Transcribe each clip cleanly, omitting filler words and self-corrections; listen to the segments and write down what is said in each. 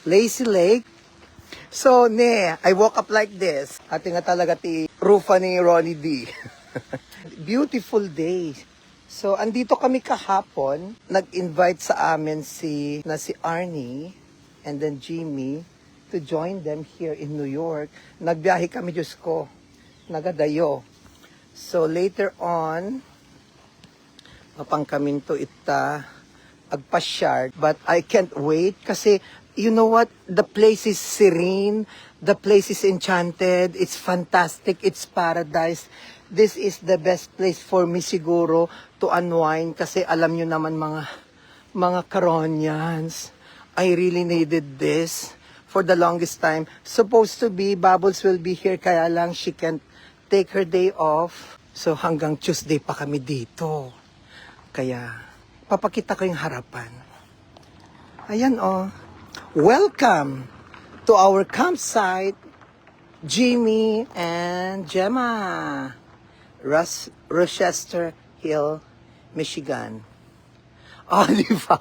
Lazy Lake. So, I woke up like this. Ate nga talaga ti rufa ni Ronnie D. Beautiful day. So, andito kami kahapon. Nag-invite sa amin si Arnie and then Jimmy to join them here in New York. Nagbiyahe kami, Diyos ko. Nagadayo. So, later on, mapang kami to agpasyar. But I can't wait kasi you know what? The place is serene. The place is enchanted. It's fantastic. It's paradise. This is the best place for me siguro to unwind kasi alam nyo naman mga Caronians, I really needed this for the longest time. Supposed to be, Bubbles will be here kaya lang she can't take her day off. So hanggang Tuesday pa kami dito. Kaya papakita ko yung harapan. Ayan oh. Welcome to our campsite, Jimmy and Gemma, Rochester Hill, Michigan. Oh, di ba?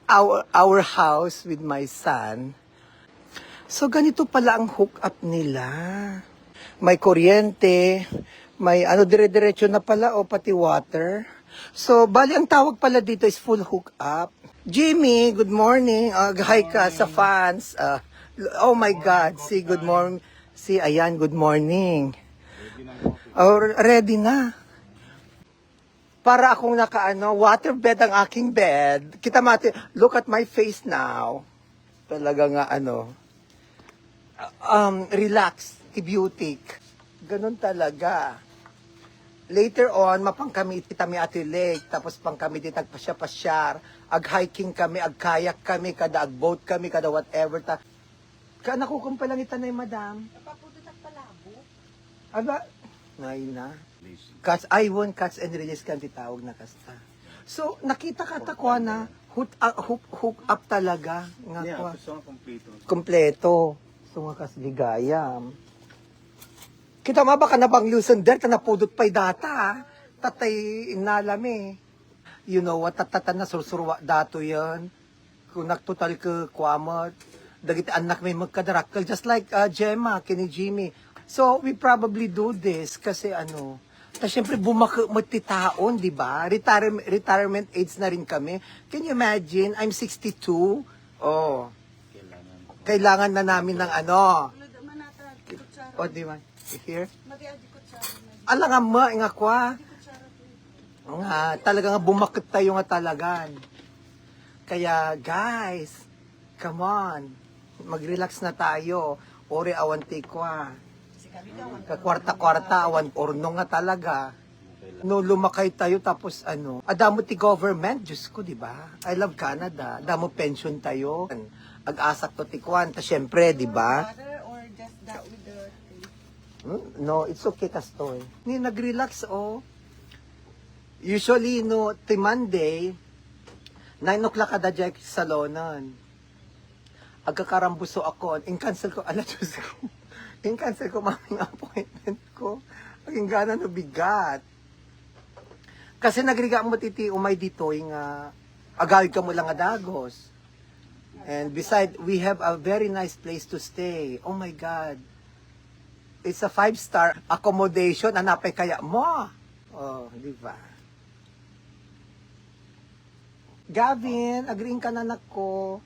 Our house with my son. So, ganito pala ang hookup nila. May kuryente, may dire-diretso na pala o pati water. So, bali ang tawag pala dito is full hookup. Jimmy, good morning. Hi ka sa fans. Oh my God. See, good morning. See, ayan, good morning. Ready na. Para akong waterbed ang aking bed. Kita mati, look at my face now. Talaga nga relax, beauty. Ganun talaga. Later on, mapang kami itami ati lake, tapos pang kami di tagpasya-pasyar, ag-hiking kami, ag-kayak kami, kada ag-boat kami, kada whatever ta. Nakukum pa lang itanay, madam. Napapututak palabo. Aba, na. Cats and release kan titawag na kasta. So, nakita ka takwa na, hook up talaga. Nga kwa. Kompleto. So, nga kas ligayam. Kita mabaka na bang Lucinder, napudot pa'y data, tatay inalami. You know what, tatatan na sursurwa dato yan. Kung naktotal ka kwamot, dagiti anak may magkadarakal, just like Gemma, kini Jimmy. So, we probably do this kasi ta syempre bumakmatitaon, di ba? Retirement age na rin kami. Can you imagine, I'm 62. Oh, kailangan na namin ng O, di ba? Here? Ala nga nga kwa. Nga, talaga nga bumakit tayo nga talagan. Kaya, guys, come on. Mag-relax na tayo. Ore awanti kwa. Kakwarta-kwarta, awan orno nga talaga. No, lumakay tayo tapos adamo ti government, Diyos ko, di ba? I love Canada. Adamo pension tayo. Ag-asak to ti kwan. Ta syempre, di ba? Or just that with the No, it's okay kastoy. Ni nag-relax Usually ti Monday 9 o'clock kada jay sa salonon. Agkakarambuso ako. In-cancel ko Diyos ko. In-cancel ko maming appointment ko. Ang gana no bigat. Kasi nagriga mo titi umay dito nga agawid ka mo lang dagos. And beside, we have a very nice place to stay. Oh my God. It's a 5-star accommodation. Hanapay kaya mo. Oh, di ba? Gavin, agreeing ka na anak ko.